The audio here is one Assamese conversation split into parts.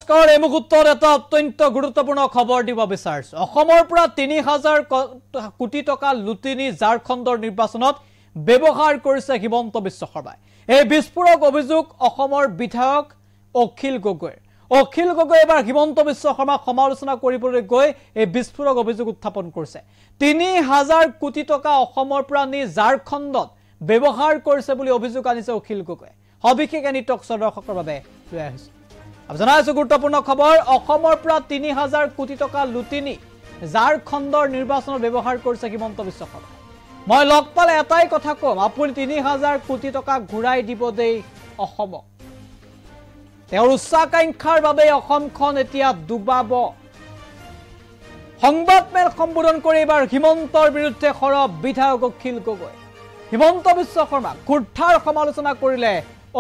নমস্কাৰ এই মুহূৰ্তত এটা অত্যন্ত গুৰুত্বপূৰ্ণ খবৰ দিব বিচাৰিছো অসমৰ পৰা ৩০০০ কোটি টকা লুটিনি ঝাৰখণ্ডৰ নিৰ্বাচনত ব্যৱহাৰ কৰিছে হিমন্ত বিশ্ব শৰ্মাই এই বিস্ফোৰক অভিযোগ অসমৰ বিধায়ক অখিল গগৈ এবাৰ হিমন্ত বিশ্ব শৰ্মাক সমালোচনা কৰিবলৈ গৈ এই বিস্ফোৰক অভিযোগ উত্থাপন কৰিছে ৩০০০ কোটি টকা অসমৰ পৰা নি ঝাৰখণ্ডত ব্যৱহাৰ কৰিছে বুলি অভিযোগ আনিছে অখিল গগৈ সবিশেষ এনি টক্স দৰ্শকৰ বাবে লৈ আহিছে জানাইছো গুৰুত্বপূৰ্ণ খবৰ অসমৰ পৰা ৩০০০ কোটি টকা লুটিনি ঝাৰখণ্ডৰ নিৰ্বাচনত ব্যৱহাৰ কৰিছে হিমন্ত বিশ্ব শৰ্মা মই লগ পালে এটাই কথা কম আপুনি ৩০০০ কোটি টকা ঘূৰাই দিব দেই অসমক তেওঁৰ উচ্চাকাংক্ষাৰ বাবে অসমখন এতিয়া ডুবাব সংবাদমেল সম্বোধন কৰি এবাৰ হিমন্তৰ বিৰুদ্ধে খৰব বিধায়ক অখিল গগৈ হিমন্ত বিশ্ব শৰ্মা কুৰ্ঠাৰ সমালোচনা কৰিলে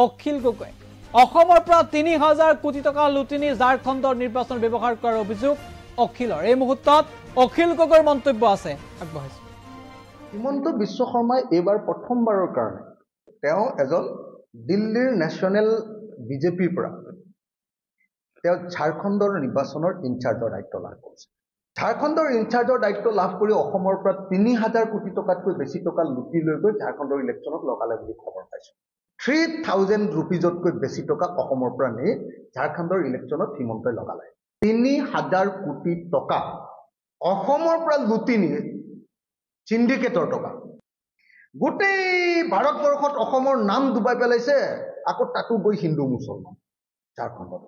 অখিল গগৈ অসমৰ পৰা ৩০০০ কোটি টকা লুটিনি ঝাৰখণ্ডৰ নিৰ্বাচন ব্যৱহাৰ কৰাৰ অভিযোগ অখিলৰ এই মুহূৰ্তত অখিল গগৈৰ মন্তব্য আছে আগবঢ়াইছে হিমন্ত বিশ্ব শৰ্মাই এইবাৰ প্ৰথমবাৰৰ কাৰণে তেওঁ এজন দিল্লীৰ নেশ্যনেল বিজেপিৰ পৰা তেওঁ ঝাৰখণ্ডৰ নিৰ্বাচনৰ ইনচাৰ্জৰ দায়িত্ব লাভ কৰিছে ঝাৰখণ্ডৰ ইনচাৰ্জৰ দায়িত্ব লাভ কৰি অসমৰ পৰা ৩০০০ কোটি টকাতকৈ বেছি টকা লুটি লৈ গৈ ঝাৰখণ্ডৰ ইলেকশ্যনত লগালে বুলি খবৰ পাইছোঁ 3000 ৰুপিজতকৈ বেছি টকা অসমৰ পৰা নি ঝাৰখণ্ডৰ ইলেকশ্যনত হিমন্তই লগালে ৩০০০ কোটি টকা অসমৰ পৰা লুটি নি চিণ্ডিকেটৰ টকা গোটেই ভাৰতবৰ্ষত অসমৰ নাম ডুবাই পেলাইছে আকৌ তাতো গৈ হিন্দু মুছলমান ঝাৰখণ্ডত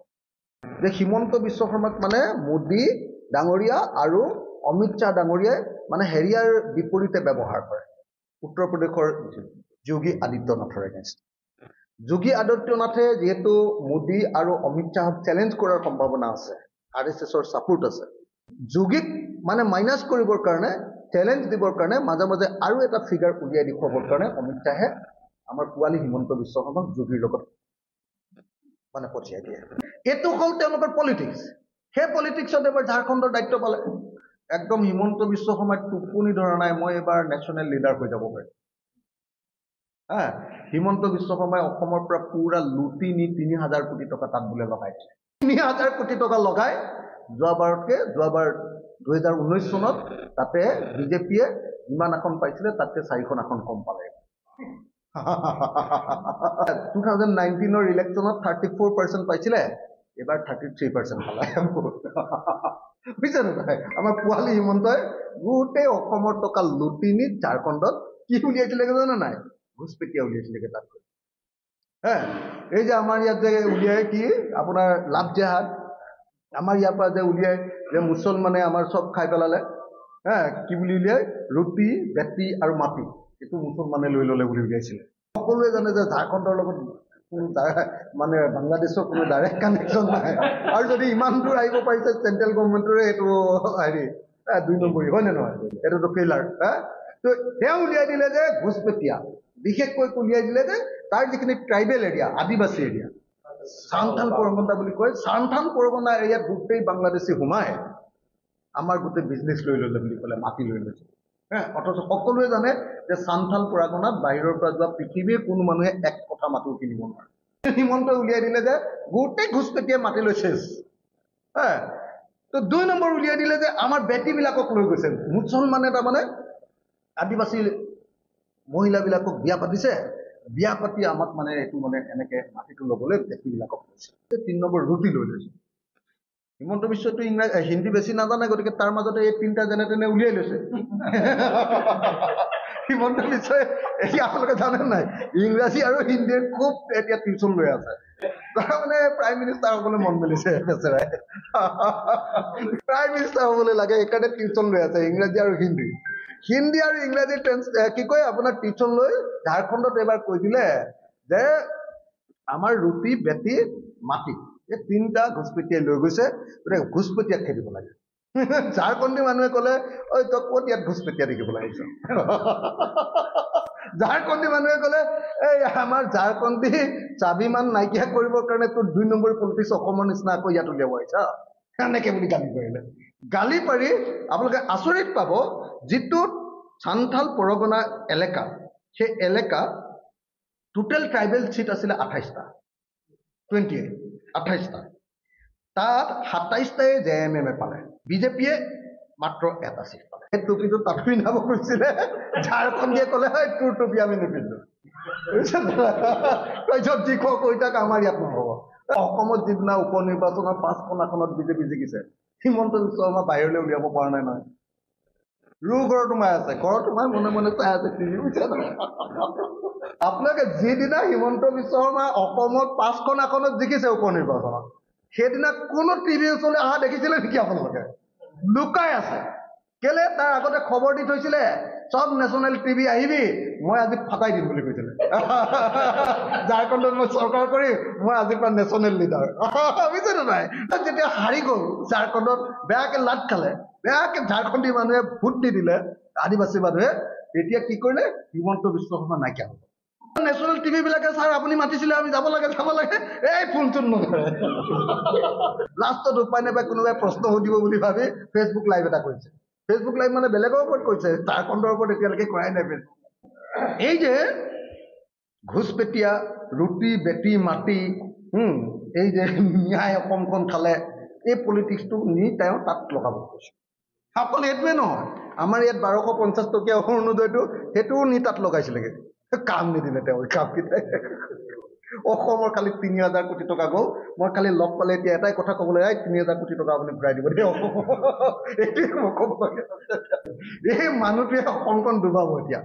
যে হিমন্ত বিশ্ব শৰ্মাক মানে মোদী ডাঙৰীয়া আৰু অমিত শ্বাহ ডাঙৰীয়াই মানে হেৰিয়াৰ বিপৰীতে ব্যৱহাৰ কৰে উত্তৰ প্ৰদেশৰ যোগী আদিত্যনাথৰ এগেইনষ্ট যোগী আদিত্যনাথে যেহেতু মোদী আৰু অমিত শ্বাহক চ্যালেঞ্জ কৰাৰ সম্ভাৱনা আছে আৰএছএছৰ সাপোৰ্ট আছে যোগীক মানে মাইনাস কৰিবৰ কাৰণে চ্যালেঞ্জ দিবৰ কাৰণে মাজে মাজে আৰু এটা ফিগাৰ উলিয়াই দেখুৱাবৰ কাৰণে অমিত শ্বাহে আমাৰ পুৱালি হিমন্ত বিশ্ব শৰ্মাক যোগীৰ লগত মানে পঠিয়াই দিয়ে এইটো হ'ল তেওঁলোকৰ পলিটিক্স সেই পলিটিক্সত এবাৰ ঝাৰখণ্ডৰ দায়িত্ব পালে একদম হিমন্ত বিশ্ব শৰ্মাই টোপনি ধৰা নাই মই এবাৰ নেশ্যনেল লিডাৰ হৈ যাব পাৰিম হিমন্ত বিশ্ব শৰ্মাই অসমৰ পৰা পুৰা লুটি নি ৩০০০ কোটি টকা তাত বোলে লগাইছে ৩০০০ কোটি টকা লগাই যোৱাবাৰ 2019 চনত তাতে বিজেপিয়ে যিমান আসন পাইছিলে তাতে 4খন আসন কম পালে 2019ৰ ইলেকশ্যনত 34% পাইছিলে এবাৰ 33% পালে বুজিছে নহয় আমাৰ পুৱালি হিমন্তই গোটেই অসমৰ টকা লুটি নি ঝাৰখণ্ডত কি উলিয়াইছিলে জানে নাই ঘুচপেটিয়া উলিয়াইছিলে তাত এই যে আমাৰ ইয়াত যে উলিয়াই কি আপোনাৰ লাভ জেহাদ আমাৰ ইয়াৰ পৰা যে উলিয়াই যে মুছলমানে আমাৰ চব খাই পেলালে কি বুলি উলিয়াই ৰুটি বেটি আৰু মাটি এইটো মুছলমানে লৈ ল'লে বুলি উলিয়াইছিলে সকলোৱে জানে যে ঝাৰখণ্ডৰ লগত কোনো মানে বাংলাদেশৰ কোনো ডাইৰেক্ট কানেকশ্যন নাই আৰু যদি ইমান দূৰ আহিব পাৰিছে চেণ্ট্ৰেল গভৰ্ণমেণ্টৰে এইটো হেৰি 2 নম্বৰী হয় নে নহয় এইটোতো ফেইলাৰ তো তেওঁ উলিয়াই দিলে যে ঘুচপেটিয়া বিশেষকৈ উলিয়াই দিলে যে তাৰ যিখিনি ট্ৰাইবেল এৰিয়া আদিবাসী এৰিয়া সান্থাল পৰগনা বুলি কয় সান্থাল পৰগনা এৰিয়াত গোটেই বাংলাদেশী সোমাই আমাৰ গোটেই বিজনেছ লৈ ল'লে বুলি ক'লে মাটি লৈ লৈছে অথচ সকলোৱে জানে যে সান্থাল পৰগনাত বাহিৰৰ পৰা যোৱা পৃথিৱীৰ কোনো মানুহে এক কথা মাটিও কিনিব নোৱাৰে হিমন্ত উলিয়াই দিলে যে গোটেই ঘুচপেটিয়ে মাটি লৈছে তো 2 নম্বৰ উলিয়াই দিলে যে আমাৰ বেটিবিলাকক লৈ গৈছে মুছলমানে তাৰমানে আদিবাসী মহিলাবিলাকক বিয়া পাতিছে বিয়া পাতি আমাক মানে এইটো মানে এনেকে মাটিটো ল'বলৈ বেটিবিলাকক লৈছে 3 নম্বৰ ৰুটি লৈ লৈছে হিমন্ত বিশ্বটো হিন্দী বেছি নাজানে গতিকে তাৰ মাজতে এই 3টা যেনে তেনে উলিয়াই লৈছে হিমন্ত বিশ্বই এতিয়া আপোনালোকে জানে নাই ইংৰাজী আৰু হিন্দীৰ খুব এতিয়া টিউচন লৈ আছে তাৰ মানে প্ৰাইম মিনিষ্টাৰ হ'বলৈ মন মেলিছে বেচেৰাই প্ৰাইম মিনিষ্টাৰ হ'বলৈ লাগে এইকাৰণে টিউচন লৈ আছে ইংৰাজী আৰু হিন্দী আৰু ইংৰাজী কি কয় আপোনাৰ টিউচন লৈ ঝাৰখণ্ডত এবাৰ কৈ দিলে যে আমাৰ ৰুটি বেটি মাটি এই 3টা ঘুচপেটিয়াই লৈ গৈছে গতিকে ঘুচপেটিয়াক খেদিব লাগে ঝাৰখণ্ডী মানুহে ক'লে ঐ তই ক'ত ইয়াত ঘুচপেটিয়া দেখিব লাগিছ ঝাৰখণ্ডী মানুহে ক'লে এই আমাৰ ঝাৰখণ্ডী স্বাভিমান নাইকিয়া কৰিবৰ কাৰণে তোৰ 2 নম্বৰ পলিটিক্স অসমৰ নিচিনা আকৌ ইয়াত উলিয়াব আহিছা এনেকে বুলি গালি পাৰিলে গালি পাৰি আপোনালোকে আচৰিত পাব যিটো সান্থাল পৰগনা এলেকা সেই এলেকা টোটেল ট্ৰাইবেল সিট আছিলে 28টা 28টা তাত 27টাই JMM পালে, বিজেপিয়ে মাত্ৰ এটা চিট পালে। এই টুপিটো তাত পিন্ধাব কৈছিলে, ঝাৰখণ্ডীয়ে ক'লে হয় তোৰ টুপি আমি নিপিন্ধো। তাৰপিছত যি কৈ তাক আমাৰ ইয়াত নহ'ব। অসমত যিদিনা উপ নিৰ্বাচনৰ 5খন আসনত বিজেপি জিকিছে, হিমন্ত বিশ্ব শৰ্মা বাহিৰলৈ উলিয়াব পৰা নাই নহয়। ঘৰত সোমাই আছে, ঘৰত সোমাই মনে মনে চাই আছে টিভি। আপোনালোকে যিদিনা হিমন্ত বিশ্ব শৰ্মা অসমত 5খন আসনত জিকিছে উপ নিৰ্বাচনত, সেইদিনা কোনো টিভি ওচৰলৈ অহা দেখিছিলে নেকি আপোনালোকে? লুকাই আছে। কেলে? তাৰ আগতে খবৰ দি থৈছিলে, চব নেশ্যনেল টিভি আহিবি, মই আজি ফাটাই দিম বুলি কৈছিলে। ঝাৰখণ্ডত মই চৰকাৰ কৰিম, মই আজিৰ পৰা নেশ্যনেল লিডাৰ। বুজিছেনে নাই? যেতিয়া হাৰি গ'ল ঝাৰখণ্ডত, বেয়াকে লাট খালে, বেয়াকে ঝাৰখণ্ডী মানুহে ভোট দি দিলে, আদিবাসী মানুহে, এতিয়া কি কৰিলে? হিমন্ত বিশ্ব শৰ্মা নাইকিয়া হ'ল। নেশ্যনেল টিভি বিলাকে ছাৰ আপুনি মাতিছিলে, আমি যাব লাগে এই ফোন চোন নধৰে। লাষ্টত উপায় নাপায় কোনোবাই প্ৰশ্ন সুধিব বুলি ভাবি ফেচবুক লাইভ এটা কৰিছে। ফেচবুক লাইভ মানে বেলেগৰ ওপৰত কৈছে, ঝাৰখণ্ডৰ ওপৰত এতিয়ালৈকে কৰাই নাই। এই যে ঘোষপেটীয়া ৰুটি বেটি মাটি, এই যে ন্যায় অসমখন খালে, এই পলিটিক্সটো নি তেওঁ তাত লগাব কৈছে। অকল এইটোৱে নহয়, আমাৰ ইয়াত 1250 টকীয়া অৰুণোদয়টো সেইটোও নি তাত লগাইছিলেগে। কাম নিদিলে তেওঁৰ কামকেইটাই। অসমৰ খালি 3000 কোটি টকা গ'ল। মই খালি লগ পালে এতিয়া এটাই কথা ক'বলৈ, 3000 কোটি টকা আপুনি ঘূৰাই দিব দেই অসম। এইটোৱে মই ক'ব লাগে। এই মানুহটোৱে অসমখন ডুবাব এতিয়া।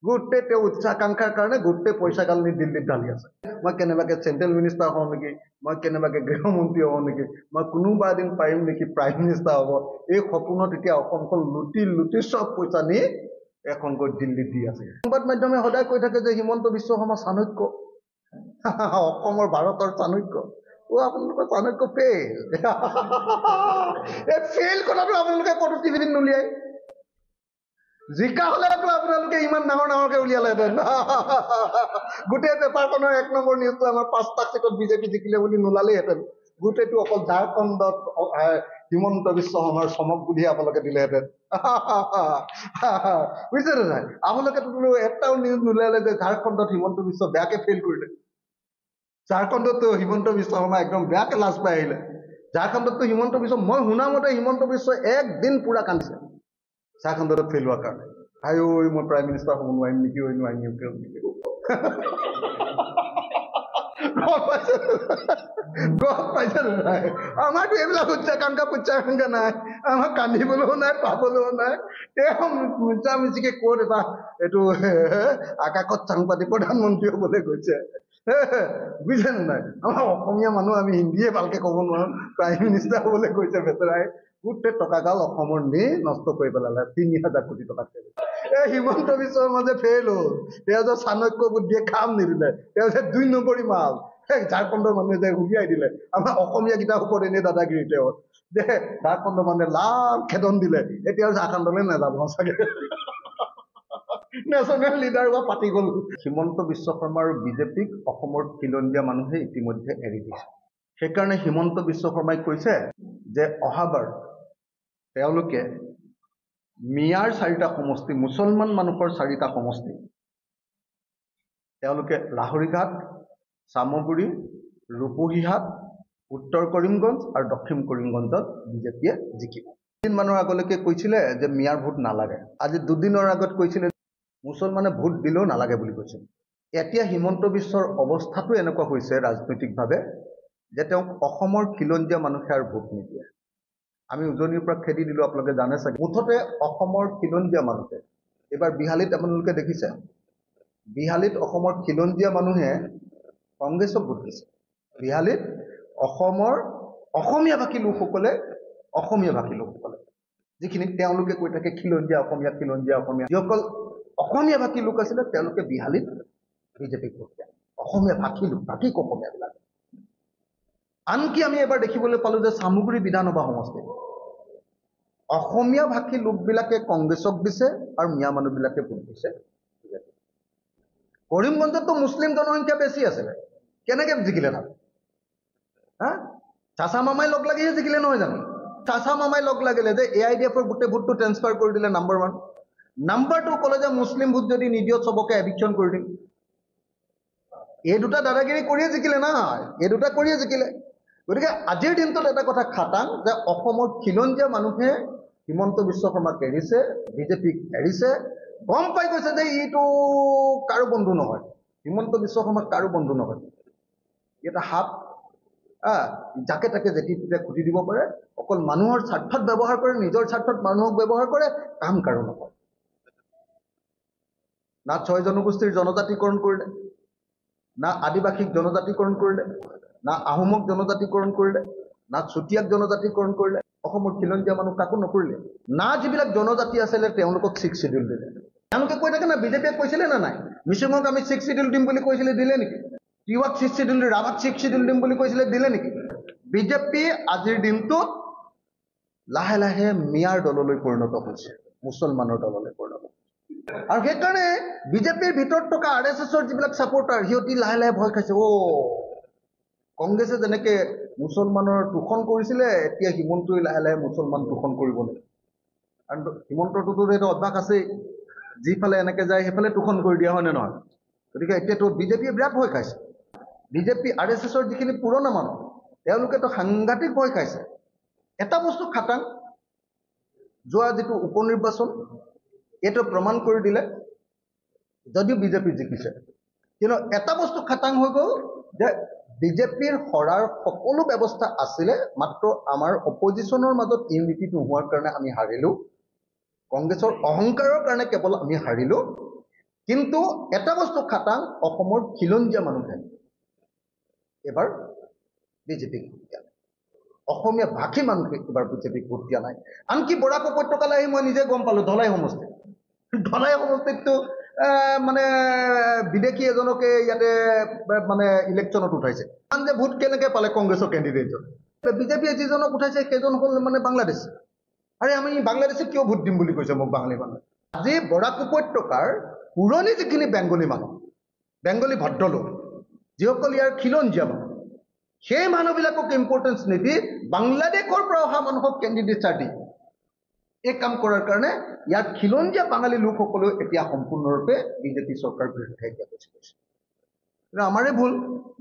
গোটেই তেওঁ উচ্চাকাংক্ষাৰ কাৰণে গোটেই পইচা গাল নি দিল্লীত ঢালি আছে। মই কেনেবাকে চেণ্ট্ৰেল মিনিষ্টাৰ হওঁ নেকি, মই কেনেবাকে গৃহমন্ত্ৰী হওঁ নেকি, মই কোনোবা এদিন পাৰিম নেকি প্ৰাইম মিনিষ্টাৰ হ'ব। এই সপোনত এতিয়া অসমখন লুটি লুটি চব পইচা নি এখনকৈ দিল্লীত দি আছে। সংবাদ মাধ্যমে সদায় কৈ থাকে যে হিমন্ত বিশ্ব শৰ্মা চাণক্য, অসমৰ ভাৰতৰ চাণক্য। আপোনালোকৰ চাণক্য ফেইল। এই ফেইল কথাটো আপোনালোকে ক'তো টিভিত নুলিয়াই। জিকা হ'লেতো আপোনালোকে ইমান ডাঙৰ ডাঙৰকে উলিয়ালেহেঁতেন। গোটেই পেপাৰখনৰ 1 নম্বৰ নিউজটো আমাৰ 5টা চিটত বিজেপি জিকিলে বুলি নোলালেহেঁতেন। গোটেইটো অকল ঝাৰখণ্ডত হিমন্ত বিশ্ব শৰ্মাৰ চমক বুলিহে আপোনালোকে দিলেহেঁতেন। বুজিছেনে নাই? আপোনালোকেতো এটাও নিউজ নোলালে যে ঝাৰখণ্ডত হিমন্ত বিশ্ব বেয়াকে ফেইল কৰিলে। ঝাৰখণ্ডতো হিমন্ত বিশ্ব শৰ্মা একদম বেয়াকে লাজ পাই আহিলে। ঝাৰখণ্ডতো হিমন্ত বিশ্ব, মই শুনা মতে হিমন্ত বিশ্ব একদিন পুৰা কান্দিছে ঝাৰখণ্ডত ফেইল হোৱাৰ কাৰণে। মই প্ৰাইম মিনিষ্টাৰ হ'ব নোৱাৰিম নেকি, নোৱাৰিম নেকি। গম পাইছে নাই? আমাৰতো এইবিলাক উচ্চাকাংক্ষা নাই। আমাক কান্দিবলৈও নাই, পাবলৈও নাই। তেওঁ মিছামিছিকে ক'ত এটা এইটো আকাশত চাং পাতি প্ৰধানমন্ত্ৰী হ'বলৈ গৈছে। বুজিছেনে নাই? আমাৰ অসমীয়া মানুহ, আমি হিন্দীয়ে ভালকে ক'ব নোৱাৰো, প্ৰাইম মিনিষ্টাৰ হ'বলৈ গৈছে বেচেৰাই। গোটেই টকাগাল অসমৰ নি নষ্ট কৰি পেলালে, 3000 কোটি টকা। এই হিমন্ত বিশ্ব শৰ্মা যে ফেইল হ'ল, তেওঁ যে চাণক্য বুদ্ধিয়ে কাম নিদিলে, তেওঁ যে 2 নম্বৰী মাল, ঝাৰখণ্ডৰ মানুহে যে উলিয়াই দিলে। আমাৰ অসমীয়া কেইটাৰ ওপৰত এনেই দাদাগিৰি তেওঁৰ যে ঝাৰখণ্ডৰ মানুহে লাভ খেদন দিলে। এতিয়া ঝাৰখণ্ডলৈ নাযাব চাগে, নেশ্যনেল লিডাৰ বা পাতি গ'ল। হিমন্ত বিশ্ব শৰ্মা আৰু বিজেপিক অসমৰ খিলঞ্জীয়া মানুহে ইতিমধ্যে এৰি দিছে। সেইকাৰণে হিমন্ত বিশ্ব শৰ্মাই কৈছে যে অহাবাৰ তেওঁলোকে মিয়াৰ 4টা সমষ্টি, মুছলমান মানুহৰ 4টা সমষ্টি, তেওঁলোকে লাহৰীঘাট, চামগুৰি, ৰূপহীহাট, উত্তৰ কৰিমগঞ্জ আৰু দক্ষিণ কৰিমগঞ্জত বিজেপিয়ে জিকিব। 3 দিনৰ আগলৈকে কৈছিলে যে মিয়াৰ ভোট নালাগে। আজি 2 দিনৰ আগত কৈছিলে মুছলমানে ভোট দিলেও নালাগে বুলি কৈছিল। এতিয়া হিমন্ত বিশ্বৰ অৱস্থাটো এনেকুৱা হৈছে ৰাজনৈতিকভাৱে যে তেওঁক অসমৰ খিলঞ্জীয়া মানুহে আৰু ভোট নিদিয়ে। আমি উজনিৰ পৰা খেদি দিলোঁ, আপোনালোকে জানে চাগে। মুঠতে অসমৰ খিলঞ্জীয়া মানুহে এইবাৰ বিহালীত আপোনালোকে দেখিছে, বিহালীত অসমৰ খিলঞ্জীয়া মানুহে কংগ্ৰেছক ভোট দিছে। বিহালীত অসমৰ অসমীয়াভাষী লোকসকলে যিখিনি তেওঁলোকে কৈ থাকে খিলঞ্জীয়া অসমীয়া, যিসকল অসমীয়াভাষী লোক আছিলে তেওঁলোকে বিহালীত বিজেপিক ভোট দিয়ে। অসমীয়াভাষী লোক, ভাষিক অসমীয়াবিলাক। আনকি আমি এবাৰ দেখিবলৈ পালোঁ যে চামগুৰি বিধানসভা সমষ্টিত অসমীয়া ভাষী লোকবিলাকে কংগ্ৰেছক দিছে আৰু মিয়া মানুহবিলাকে ভোট দিছে। কৰিমগঞ্জততো মুছলিম জনসংখ্যা বেছি আছিলে, কেনেকৈ জিকিলে তাত? চাচা মামাই লগ লাগিহে জিকিলে নহয় জানো? চাচা মামাই লগ লাগিলে যে AIDFৰ গোটেই ভোটটো ট্ৰেন্সফাৰ কৰি দিলে নম্বৰ 1। নম্বৰ 2 ক'লে যে মুছলিম ভোট যদি নিদিয়ক চবকে এভিকশ্যন কৰি দিম। এই দুটা দাদাগিৰি কৰিয়ে জিকিলে না, এই দুটা কৰিয়ে জিকিলে। গতিকে আজিৰ দিনটোত এটা কথা খাটাং যে অসমৰ খিলঞ্জীয়া মানুহে হিমন্ত বিশ্ব শৰ্মাক এৰিছে, বিজেপিক এৰিছে, গম পাই গৈছে যে ইটো কাৰো বন্ধু নহয়, হিমন্ত বিশ্ব শৰ্মা কাৰো বন্ধু নহয়, এটা সাপ যাকে তাকে যেতিয়া খুটি দিব পাৰে, অকল মানুহৰ স্বাৰ্থত ব্যৱহাৰ কৰে, নিজৰ স্বাৰ্থত মানুহক ব্যৱহাৰ কৰে, কাম কাৰো নকৰে। না 6 জনগোষ্ঠীৰ জনজাতিকৰণ কৰিলে, না আদিবাসীক জনজাতিকৰণ কৰিলে, না আহোমক জনজাতিকৰণ কৰিলে, না চুতীয়াক জনজাতিকৰণ কৰিলে, অসমৰ খিলঞ্জীয়া মানুহ কাকো নকৰিলে। না যিবিলাক জনজাতি আছিলে তেওঁলোকক 6 শিডিউল দিলে। তেওঁলোকে কৈ থাকে না, বিজেপিয়ে কৈছিলে না নাই, মিচিঙক আমি 6 শিডিউল দিম বুলি কৈছিলে, দিলে নেকি? তিৱাক 6 শিডিউল, ৰাভাক 6 শিডিউল দিম বুলি কৈছিলে, দিলে নেকি? বিজেপি আজিৰ দিনটোত লাহে লাহে মিয়াৰ দললৈ পৰিণত হৈছে, মুছলমানৰ দললৈ পৰিণত হৈছে। আৰু সেইকাৰণে বিজেপিৰ ভিতৰত থকা RSSৰ যিবিলাক ছাপোৰ্টাৰ, সিহঁতি লাহে লাহে ভয় খাইছে। কংগ্ৰেছে যেনেকে মুছলমানৰ তোষণ কৰিছিলে, এতিয়া হিমন্তই লাহে লাহে মুছলমান তোষণ কৰিব নেকি? কাৰণ হিমন্তটোতো এইটো অভ্যাস আছেই, যিফালে এনেকে যায় সেইফালে তোষণ কৰি দিয়া, হয় নে নহয়? গতিকে এতিয়াতো বিজেপিয়ে বিৰাট ভয় খাইছে। বিজেপি RSSৰ যিখিনি পুৰণা মানুহ, তেওঁলোকেতো সাংঘাতিক ভয় খাইছে। এটা বস্তু খাটাং, যোৱা যিটো উপনিৰ্বাচন, এইটো প্ৰমাণ কৰি দিলে, যদিও বিজেপি জিকিছে, কিন্তু এটা বস্তু খাটাং হৈ গ'ল যে বিজেপিৰ হৰাৰ সকলো ব্যৱস্থা আছিলে, মাত্ৰ আমাৰ অপজিশ্যনৰ মাজত ইউনিটি নোহোৱাৰ কাৰণে আমি হাৰিলোঁ, কংগ্ৰেছৰ অহংকাৰৰ কাৰণে কেৱল আমি হাৰিলোঁ। কিন্তু এটা বস্তু খাটাং, অসমৰ খিলঞ্জীয়া মানুহে এবাৰ বিজেপিক ভোট দিয়া নাই, অসমীয়া ভাষী মানুহে এবাৰ বিজেপিক ভোট দিয়া নাই। আনকি বৰাক উপত্যকালৈ আহি মই নিজে গম পালোঁ, ধলাই সমষ্টিততো মানে বিদেশী এজনকে ইয়াতে মানে ইলেকশ্যনত উঠাইছে। কাৰণ যে ভোট কেনেকৈ পালে কংগ্ৰেছৰ কেণ্ডিডেটজন, বিজেপিয়ে যিজনক উঠাইছে সেইজন হ'ল মানে বাংলাদেশ। আৰে আমি বাংলাদেশত কিয় ভোট দিম বুলি কৈছে মোক বাঙালী মানুহে। আজি বৰাক উপত্যকাৰ পুৰণি যিখিনি বেংগলী মানুহ, বেংগলী ভদ্ৰলোক, যিসকল ইয়াৰ খিলঞ্জীয়া মানুহ, সেই মানুহবিলাকক ইম্পৰ্টেঞ্চ নিদি বাংলাদেশৰ পৰা অহা মানুহক কেণ্ডিডেটছাৰ দি এই কাম কৰাৰ কাৰণে ইয়াৰ খিলঞ্জীয়া বাঙালী লোকসকলেও এতিয়া সম্পূৰ্ণৰূপে বিজেপি চৰকাৰৰ বিৰুদ্ধে এতিয়া কৈছে। কিন্তু আমাৰে ভুল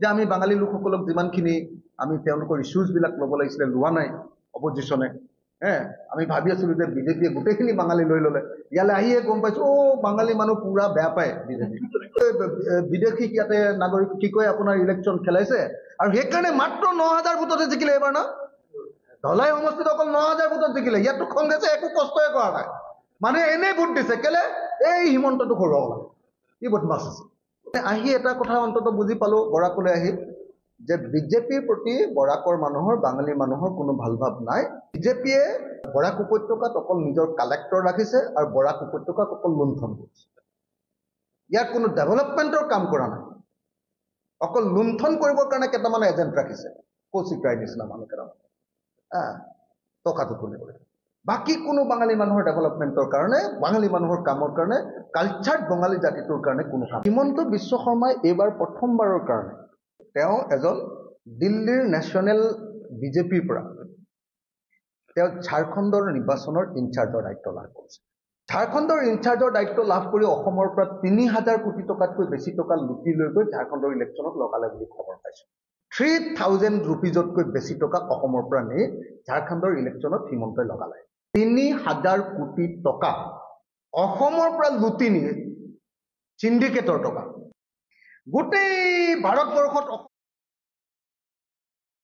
যে আমি বাঙালী লোকসকলক যিমানখিনি আমি তেওঁলোকৰ ইছ্যুজবিলাক ল'ব লাগিছিলে লোৱা নাই অপজিশ্যনে। আমি ভাবি আছিলোঁ যে বিজেপিয়ে গোটেইখিনি বাঙালী লৈ ল'লে, ইয়ালৈ আহিয়ে গম পাইছোঁ বাঙালী মানুহ পুৰা বেয়া পায় বিজেপি, বিদেশীক ইয়াতে নাগৰিক কি কয় আপোনাৰ ইলেকশ্যন খেলাইছে, আৰু সেইকাৰণে মাত্ৰ 9,000 ভোটতে জিকিলে এইবাৰ না। ধলাই সমষ্টিত অকল 9,000 ভোটত জিকিলে, ইয়াতো কংগ্ৰেছে একো কষ্টই কৰা নাই, মানে এনেই ভোট দিছে। কেলে? এই হিমন্তটো হৰুৱাবলৈ, ই বদমাছ আছে। আহি এটা কথা অন্তত বুজি পালোঁ বৰাকলৈ আহি, যে বিজেপিৰ প্ৰতি বৰাকৰ মানুহৰ, বাঙালী মানুহৰ কোনো ভাল ভাৱ নাই। বিজেপিয়ে বৰাক উপত্যকাত অকল নিজৰ কালেক্টৰ ৰাখিছে আৰু বৰাক উপত্যকাক অকল লুণ্ঠন কৰিছে। ইয়াত কোনো ডেভেলপমেণ্টৰ কাম কৰা নাই, অকল লুণ্ঠন কৰিবৰ কাৰণে কেইটামান এজেণ্ট ৰাখিছে, কৌশিক ৰায় নিচিনা মানুহ কেইটামান টকাটো তুলিবলৈ। বাকী কোনো বাঙালী মানুহৰ ডেভেলপমেণ্টৰ কাৰণে, বাঙালী মানুহৰ কামৰ কাৰণে, কালচাৰ্ড বঙালী জাতিটোৰ কাৰণে কোনো কাম। হিমন্ত বিশ্ব শৰ্মাই এইবাৰ প্ৰথমবাৰৰ কাৰণে তেওঁ এজন দিল্লীৰ নেশ্যনেল বিজেপিৰ পৰা তেওঁ ঝাৰখণ্ডৰ নিৰ্বাচনৰ ইনচাৰ্জৰ দায়িত্ব লাভ কৰিছে। ঝাৰখণ্ডৰ ইনচাৰ্জৰ দায়িত্ব লাভ কৰি অসমৰ পৰা 3,000 কোটি টকাতকৈ বেছি টকা লুটি লৈ গৈ ঝাৰখণ্ডৰ ইলেকশ্যনত লগালে বুলি খবৰ পাইছোঁ। 3,000 ৰুপিজতকৈ বেছি টকা অসমৰ পৰা নি ঝাৰখণ্ডৰ ইলেকশ্যনত হিমন্তই লগালে। 3,000 কোটি টকা অসমৰ পৰা লুটি নি চিণ্ডিকেটৰ টকা গোটেই ভাৰতবৰ্ষত